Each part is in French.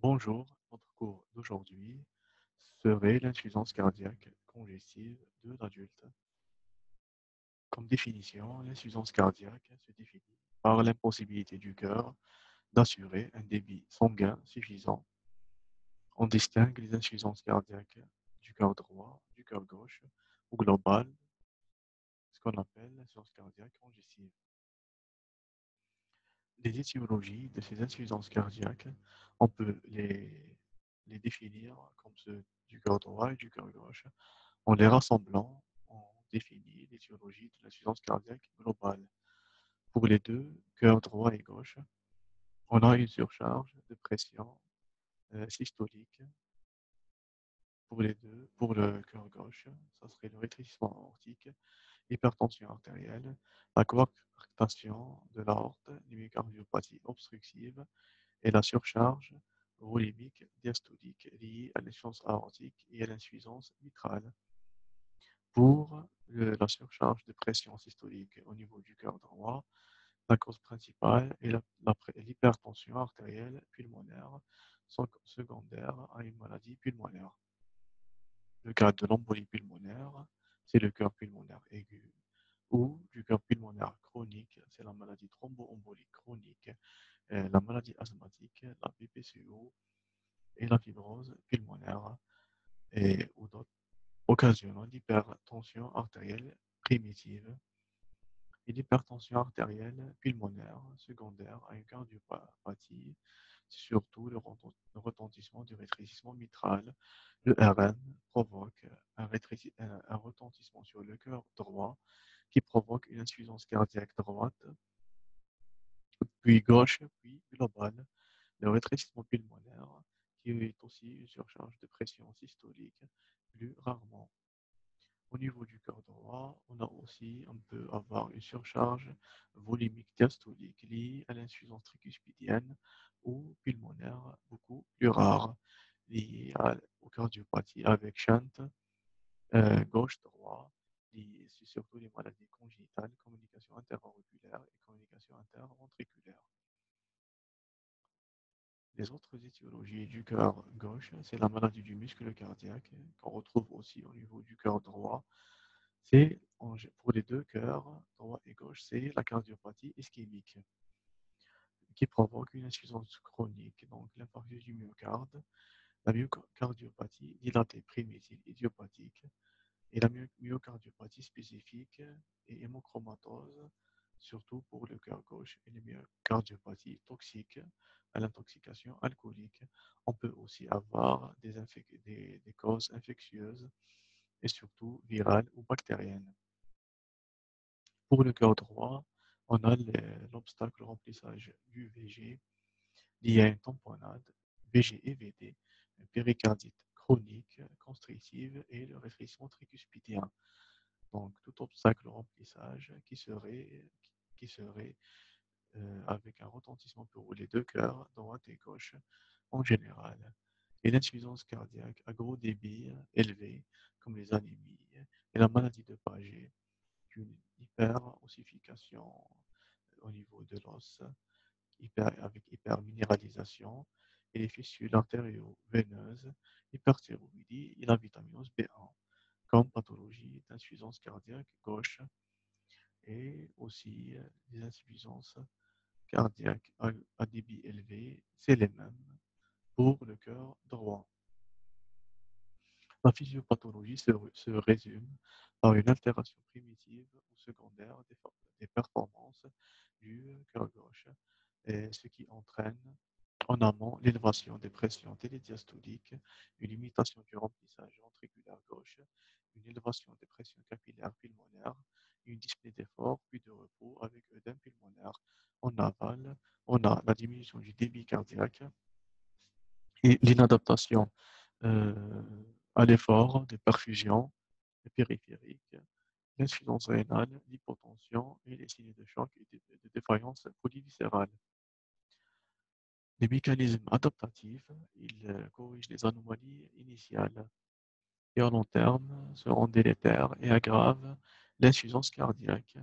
Bonjour, notre cours d'aujourd'hui serait l'insuffisance cardiaque congestive de l'adulte. Comme définition, l'insuffisance cardiaque se définit par l'impossibilité du cœur d'assurer un débit sanguin suffisant. On distingue les insuffisances cardiaques du cœur droit, du cœur gauche ou global, ce qu'on appelle l'insuffisance cardiaque congestive. Les étiologies de ces insuffisances cardiaques, on peut les définir comme ceux du cœur droit et du cœur gauche. En les rassemblant, on définit l'étiologie de l'insuffisance cardiaque globale. Pour les deux, cœur droit et gauche, on a une surcharge de pression systolique. Pour les deux, pour le cœur gauche, ça serait le rétrécissement aortique, l'hypertension artérielle, la coarctation de l'aorte, l'hémocardiopathie obstructive et la surcharge volumique diastolique liée à l'insuffisance aortique et à l'insuffisance mitrale. Pour la surcharge de pression systolique au niveau du cœur droit, la cause principale est l'hypertension artérielle pulmonaire secondaire à une maladie pulmonaire. Le cas de l'embolie pulmonaire, c'est le cœur pulmonaire aigu, ou du cœur pulmonaire chronique, c'est la maladie thromboembolique chronique, la maladie asthmatique, la BPCO et la fibrose pulmonaire, ou d'autres occasionnant l'hypertension artérielle primitive et l'hypertension artérielle pulmonaire secondaire à une cardiopathie, surtout le retentissement du rétrécissement mitral. Le RN provoque un retentissement sur le cœur droit qui provoque une insuffisance cardiaque droite, puis gauche, puis globale. Le rétrécissement pulmonaire qui est aussi une surcharge de pression systolique plus rarement. Au niveau du cœur droit, on peut avoir une surcharge volumique diastolique liée à l'insuffisance tricuspidienne ou pulmonaire beaucoup plus rare, liée aux cardiopathie avec shunt gauche-droit, c'est surtout les maladies congénitales, communication interauriculaire et communication interventriculaire. Les autres étiologies du cœur gauche, c'est la maladie du muscle cardiaque qu'on retrouve aussi au niveau du cœur droit. C'est pour les deux cœurs, droit et gauche, c'est la cardiopathie ischémique qui provoque une insuffisance chronique, donc l'infarctus du myocarde, la myocardiopathie dilatée primitive idiopathique et la myocardiopathie spécifique et hémochromatose, surtout pour le cœur gauche, et les myocardiopathie toxique à l'intoxication alcoolique. On peut aussi avoir des causes infectieuses et surtout virales ou bactériennes. Pour le cœur droit, on a l'obstacle remplissage du VG lié à une tamponnade, VG et VD, une péricardite chronique, constrictive et le rétrécissement tricuspidien. Donc, tout obstacle au remplissage qui serait avec un retentissement pour les deux cœurs, droite et gauche, en général. Et l'insuffisance cardiaque à gros débit élevé, comme les anémies et la maladie de Paget, une hyperossification au niveau de l'os, avec hyperminéralisation, et les fistules artério-veineuses, hyperthyroïdie et la vitaminose B1, comme pathologie d'insuffisance cardiaque gauche et aussi des insuffisances cardiaques à débit élevé, c'est les mêmes pour le cœur droit. La physiopathologie se résume par une altération primitive ou secondaire des performances du cœur gauche, et ce qui entraîne en amont l'élévation des pressions télédiastoliques, une limitation du remplissage ventriculaire gauche, une élévation des pressions capillaires pulmonaires, une dyspnée d'effort puis de repos avec œdème pulmonaire. En aval, on a la diminution du débit cardiaque et l'inadaptation à l'effort des perfusions périphériques, l'insuffisance rénale, l'hypotension et les signes de choc et de défaillance polyviscérale. Les mécanismes adaptatifs, ils corrigent les anomalies initiales et à long terme seront délétères et aggravent l'insuffisance cardiaque.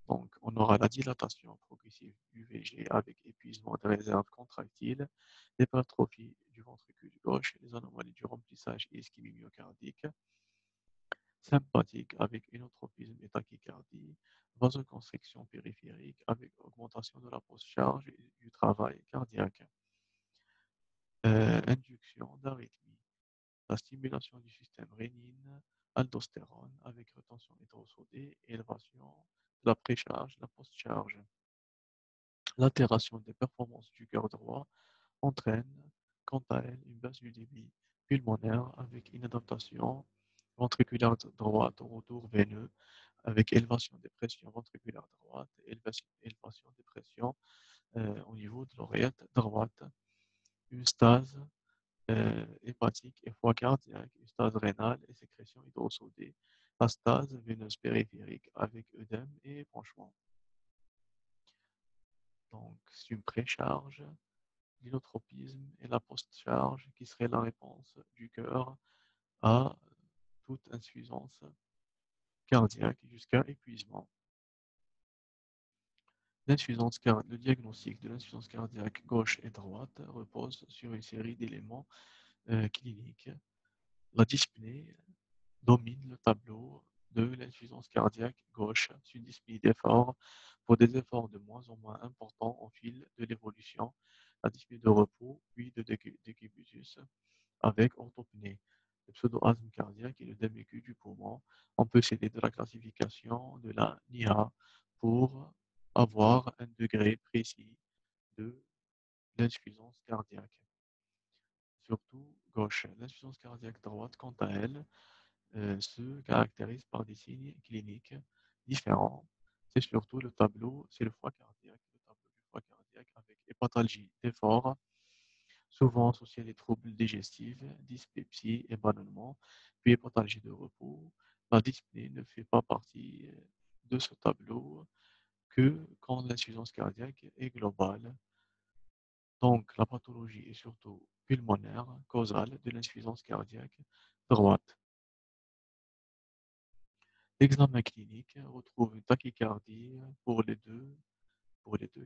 Donc, on aura la dilatation progressive du VG avec épuisement des réserves contractiles, l'hypertrophie du ventricule gauche, les anomalies du remplissage et ischémie myocardique, sympathique avec inotropisme et tachycardie, vasoconstriction périphérique avec augmentation de la post-charge et du travail cardiaque, induction d'arythmie, la stimulation du système rénine, aldostérone avec retention hétérosodée et élévation de la précharge, la post-charge. L'altération des performances du cœur droit entraîne, quant à elle, une baisse du débit pulmonaire avec inadaptation ventriculaire droite au retour veineux, avec élévation des pressions ventriculaires droite, élévation des pressions au niveau de l'oreillette droite, une stase hépatique et foie cardiaque, une stase rénale et sécrétion hydrosodée, la stase veineuse périphérique avec œdème et épanchement. Donc, c'est une précharge, l'inotropisme et la post-charge qui serait la réponse du cœur à toute insuffisance cardiaque jusqu'à épuisement. Le diagnostic de l'insuffisance cardiaque gauche et droite repose sur une série d'éléments cliniques. La dyspnée domine le tableau de l'insuffisance cardiaque gauche. C'est une dyspnée d'effort pour des efforts de moins en moins importants au fil de l'évolution. La dyspnée de repos, puis de décubitus avec orthopnée. Le pseudo-asthme cardiaque et le DMQ du poumon. On peut s'aider de la classification de la NIA pour avoir un degré précis de l'insuffisance cardiaque. Surtout gauche. L'insuffisance cardiaque droite, quant à elle, se caractérise par des signes cliniques différents. C'est surtout le tableau, c'est le foie cardiaque, le tableau du foie cardiaque avec hépatalgie d'effort, souvent associé à des troubles digestifs, dyspepsie et ballonnement, puis hépatalgie de repos. La dyspnée ne fait pas partie de ce tableau que quand l'insuffisance cardiaque est globale. Donc, la pathologie est surtout pulmonaire, causale de l'insuffisance cardiaque droite. L'examen clinique retrouve une tachycardie pour les deux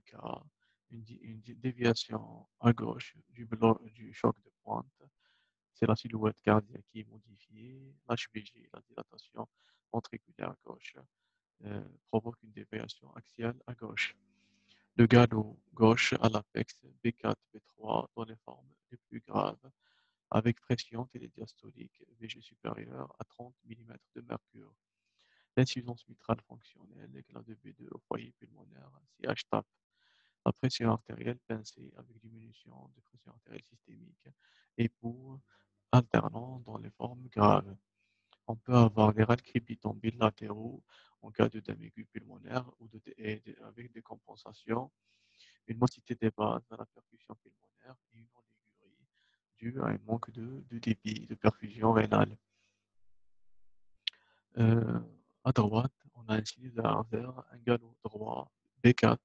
cas, une déviation à gauche du choc de pointe. C'est la silhouette cardiaque qui est modifiée. L'HBG, la dilatation ventriculaire gauche, provoque une déviation axiale à gauche. Le galop gauche à l'apex B4, B3 dans les formes les plus graves, avec pression télédiastolique VG supérieure à 30 mm de mercure. L'insuffisance mitrale fonctionnelle, éclat de B2 au foyer pulmonaire, CH-TAP. La pression artérielle pincée avec diminution de pression artérielle systémique et pour alternant dans les formes graves. On peut avoir des râles crépitants bilatéraux en cas de aigu pulmonaire ou avec des compensations, une motité des bases dans la perfusion pulmonaire et une oligurie due à un manque de débit de perfusion rénale. À droite, on a un sinus de Harzer, un galop droit, B4,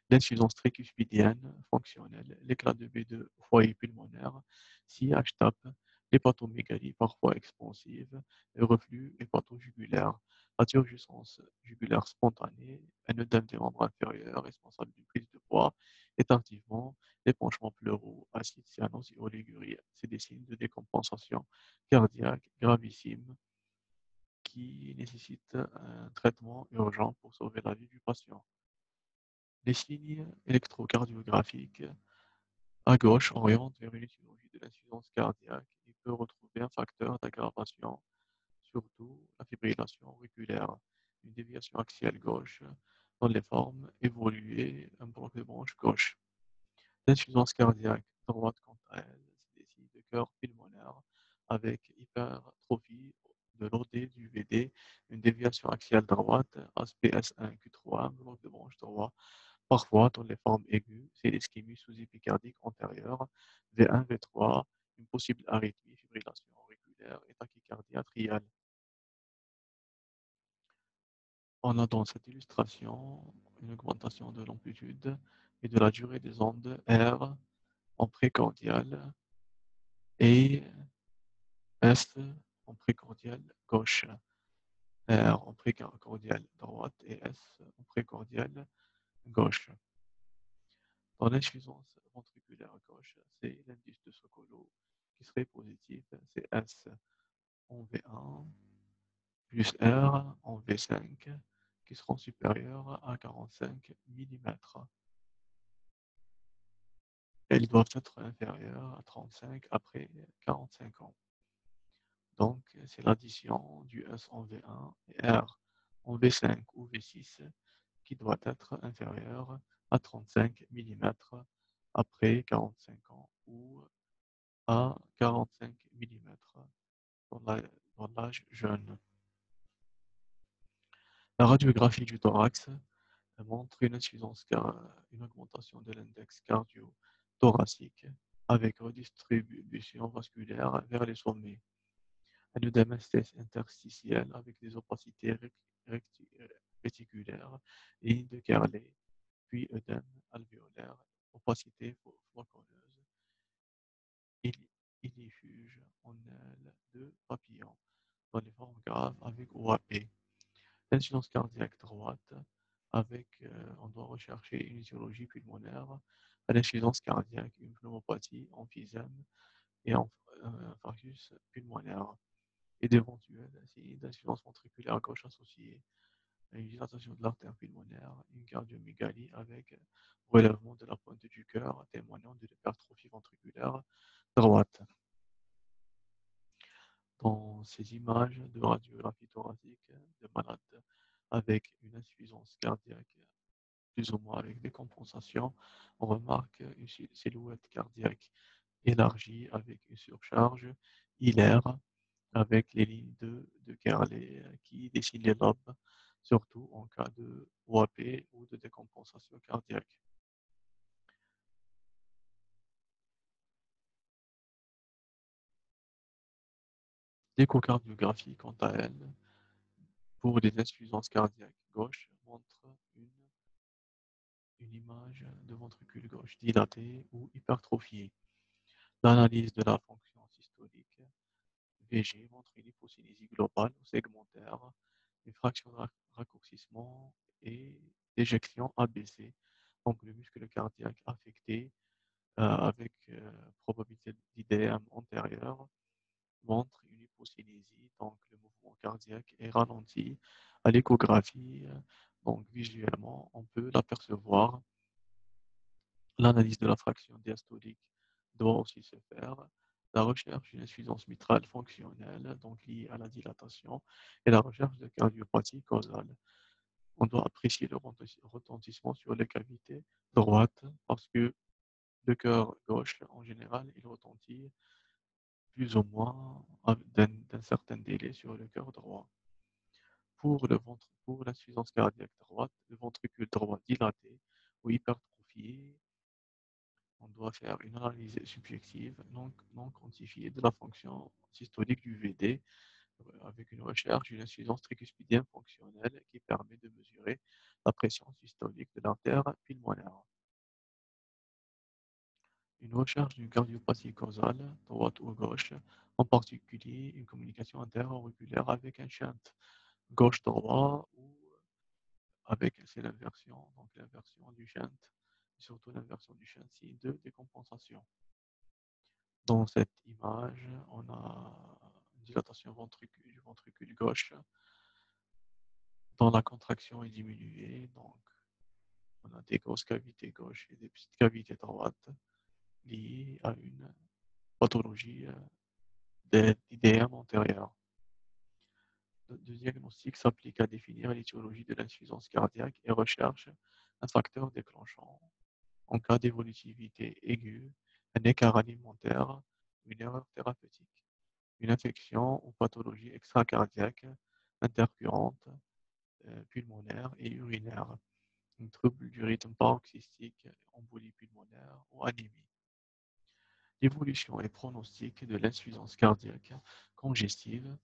l'insuffisance tricuspidienne fonctionnelle, l'éclat de B2 au foyer pulmonaire, CH-TAP, l'hépatomégalie parfois expansive, le reflux hépatojugulaire, la turgescence jugulaire spontanée, un œdème des membres inférieurs responsable d'une prise de poids et tardivement l'épanchement pleuraux, acide cyanose et oligurie. C'est des signes de décompensation cardiaque gravissime qui nécessitent un traitement urgent pour sauver la vie du patient. Les signes électrocardiographiques à gauche orientent vers une étiologie de l'insuffisance cardiaque et peut retrouver un facteur d'aggravation, surtout la fibrillation auriculaire, une déviation axiale gauche dans les formes évoluées, un bloc de branche gauche. L'insuffisance cardiaque droite, quant à elle, c'est des signes de cœur pulmonaire avec hypertrophie de l'OD du VD, une déviation axiale droite, ASPS1 Q3, un bloc de branche droit. Parfois, dans les formes aiguës, c'est l'ischémie sous-épicardique antérieure, V1, V3, une possible arythmie, fibrillation auriculaire et tachycardie atriale. On a dans cette illustration une augmentation de l'amplitude et de la durée des ondes R en précordial et S en précordial gauche. R en précordiale droite et S en précordiale gauche. Dans l'insuffisance ventriculaire gauche, c'est l'indice de Sokolow qui serait positif, c'est S en V1 plus R en V5 qui seront supérieurs à 45 mm. Elles doivent être inférieures à 35 après 45 ans. Donc, c'est l'addition du S en V1 et R en V5 ou V6 qui doit être inférieur à 35 mm après 45 ans ou à 45 mm dans l'âge jeune. La radiographie du thorax montre une insuffisance une augmentation de l'index cardio-thoracique avec redistribution vasculaire vers les sommets. Un œdème interstitiel avec des opacités réticulaires, ligne de Kerley, puis œdème alvéolaire, opacité floconneuses, ilifuge en aile de papillon, dans les formes graves avec OAP. L'insuffisance cardiaque droite, avec, on doit rechercher une étiologie pulmonaire, à l'insuffisance cardiaque, une pneumopathie, emphysème et infarctus pulmonaire, et d'éventuels signes d'insuffisance ventriculaire gauche associée à une dilatation de l'artère pulmonaire, une cardiomégalie avec relèvement de la pointe du cœur témoignant de l'hypertrophie ventriculaire droite. Dans ces images de radiographie thoracique de malades avec une insuffisance cardiaque plus ou moins avec des compensations, on remarque une silhouette cardiaque élargie avec une surcharge hilaire avec les lignes de Kerley qui dessinent les lobes, surtout en cas de OAP ou de décompensation cardiaque. L'échocardiographie, quant à elle, pour les insuffisances cardiaques gauche, montre une image de ventricule gauche dilaté ou hypertrophié. L'analyse de la fonction systolique VG montre une hypokinésie globale ou segmentaire, une fraction de raccourcissement et d'éjection ABC. Donc le muscle cardiaque affecté avec probabilité d'IDM antérieure montre une hypokinésie, donc le mouvement cardiaque est ralenti. À l'échographie, donc visuellement, on peut l'apercevoir. L'analyse de la fraction diastolique doit aussi se faire. La recherche d'une insuffisance mitrale fonctionnelle, donc liée à la dilatation, et la recherche de cardiopathie causale. On doit apprécier le retentissement sur les cavités droites parce que le cœur gauche, en général, il retentit plus ou moins d'un certain délai sur le cœur droit. Pour l'insuffisance cardiaque droite, le ventricule droit dilaté ou hypertrophié, on doit faire une analyse subjective non quantifiée de la fonction systolique du VD avec une recherche d'une insuffisance tricuspidienne fonctionnelle qui permet de mesurer la pression systolique de l'artère pulmonaire. Une recherche d'une cardiopathie causale, droite ou gauche, en particulier une communication interauriculaire avec un shunt gauche-droit ou avec, c'est l'inversion, donc l'inversion du shunt, et surtout l'inversion du shunt signe de décompensation. Dans cette image, on a une dilatation du ventricule gauche dont la contraction est diminuée. Donc, on a des grosses cavités gauches et des petites cavités droites liées à une pathologie d'IDM antérieure. Le diagnostic s'applique à définir l'étiologie de l'insuffisance cardiaque et recherche un facteur déclenchant en cas d'évolutivité aiguë, un écart alimentaire, une erreur thérapeutique, une infection ou pathologie extracardiaque intercurrente, pulmonaire et urinaire, un trouble du rythme paroxystique, embolie pulmonaire ou anémie. L'évolution et pronostic de l'insuffisance cardiaque congestive,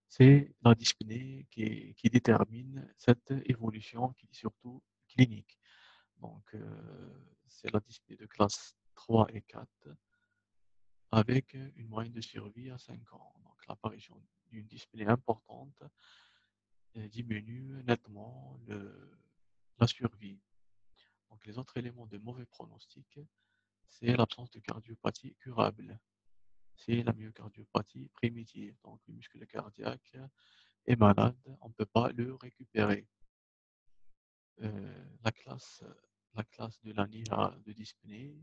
c'est la dyspnée qui détermine cette évolution qui est surtout clinique. Donc, c'est la dyspnée de classe 3 et 4 avec une moyenne de survie à 5 ans. Donc, l'apparition d'une dyspnée importante diminue nettement la survie. Donc, les autres éléments de mauvais pronostic, c'est l'absence de cardiopathie curable. C'est la myocardiopathie primitive. Donc, le muscle cardiaque est malade, on ne peut pas le récupérer. La classe de l'ANIHA de dyspnée,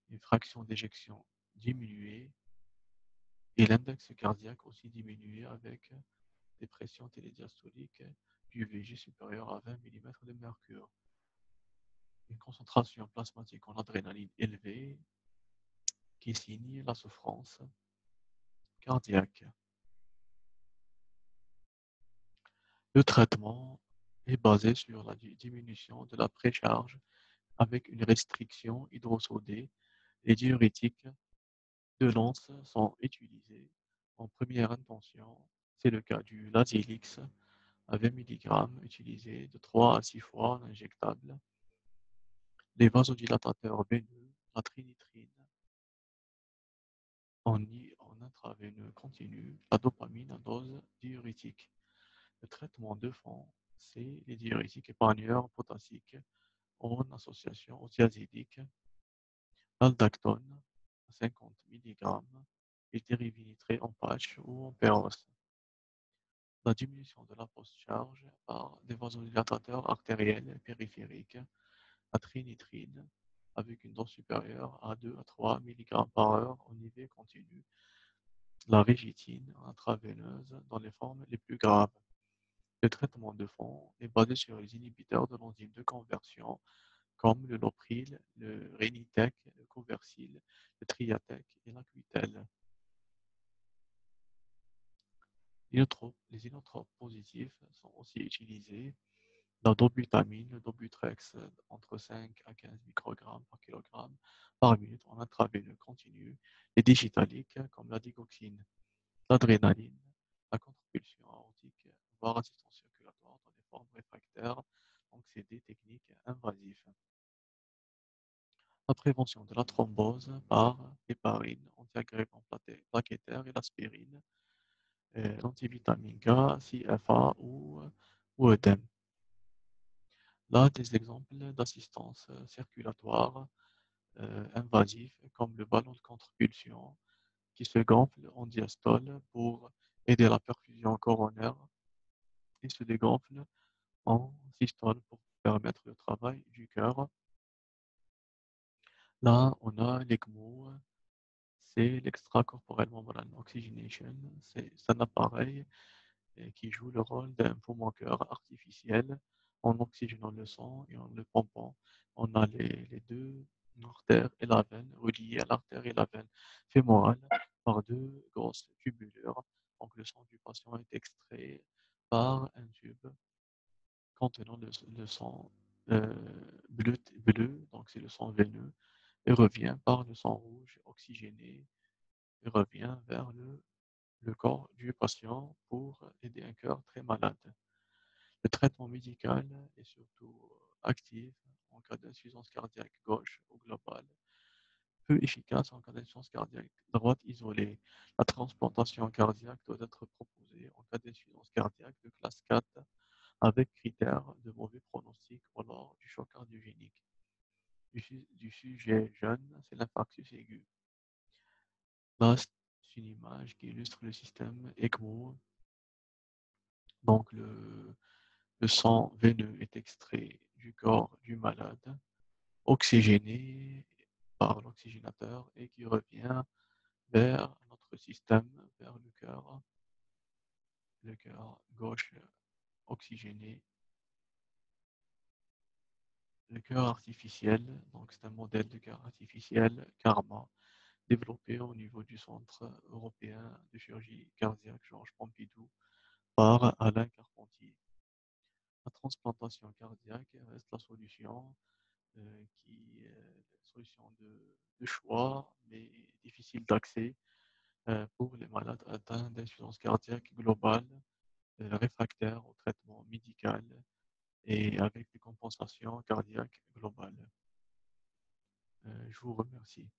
une fraction d'éjection diminuée et l'index cardiaque aussi diminué avec des pressions télédiastoliques du VG supérieur à 20 mm de mercure. Une concentration plasmatique en adrénaline élevée qui signe la souffrance cardiaque. Le traitement est basé sur la diminution de la précharge avec une restriction hydrosodée. Les diurétiques de l'ANS sont utilisés en première intention. C'est le cas du Lasix à 20 mg utilisé de 3 à 6 fois en injectable. Les vasodilatateurs veineux, la trinitrine en intraveineux continu, la dopamine à dose diurétique. Le traitement de fond, c'est les diurétiques épargneurs potassiques en association au thiazidique, l'aldactone à 50 mg et dérivinitré en patch ou en péros. La diminution de la post-charge par des vasodilatateurs artériels périphériques, la trinitrine, avec une dose supérieure à 2 à 3 mg par heure au niveau continu, la régitine intraveineuse dans les formes les plus graves. Le traitement de fond est basé sur les inhibiteurs de l'enzyme de conversion comme le Lopril, le Renitec, le Coversil, le Triatec et l'Acuitel. Les inotropes positifs sont aussi utilisés. La dobutamine, le Dobutrex entre 5 à 15 microgrammes par kilogramme par minute en intraveineux continu. Les digitaliques comme la digoxine, l'adrénaline, la contrepulsion aortique, voire assistance circulatoire dans des formes réfractaires. Donc, c'est des techniques invasives. La prévention de la thrombose par héparine, antiagrégant plaquettaire et l'aspirine, l'antivitamine K, CFA ou œdème. Là, des exemples d'assistance circulatoire invasive comme le ballon de contre-pulsion qui se gonfle en diastole pour aider la perfusion coronaire et se dégonfle en systole pour permettre le travail du cœur. Là, on a l'ECMO, c'est l'extracorporel membrane oxygenation. C'est un appareil qui joue le rôle d'un poumon-cœur artificiel en oxygénant le sang et en le pompant. On a les deux artères et la veine reliées à l'artère et la veine fémorale par deux grosses tubulures. Donc le sang du patient est extrait par un tube contenant le sang bleu, donc c'est le sang veineux, et revient par le sang rouge oxygéné et revient vers le corps du patient pour aider un cœur très malade. Le traitement médical est surtout actif en cas d'insuffisance cardiaque gauche ou globale, peu efficace en cas d'insuffisance cardiaque droite isolée. La transplantation cardiaque doit être proposée en cas d'insuffisance cardiaque de classe 4 avec critères de mauvais pronostic ou lors du choc cardiogénique. Du sujet jeune, c'est l'infarctus aigu. Là, c'est une image qui illustre le système ECMO. Donc, le sang veineux est extrait du corps du malade, oxygéné par l'oxygénateur et qui revient vers notre système, vers le cœur gauche oxygéné. Le cœur artificiel, donc c'est un modèle de cœur artificiel, Karma, développé au niveau du Centre européen de chirurgie cardiaque Georges Pompidou par Alain Carpentier. La transplantation cardiaque reste la solution qui est une solution de choix, mais difficile d'accès pour les malades atteints d'insuffisance cardiaque globale, réfractaires au traitement médical et avec des compensations cardiaques globales. Je vous remercie.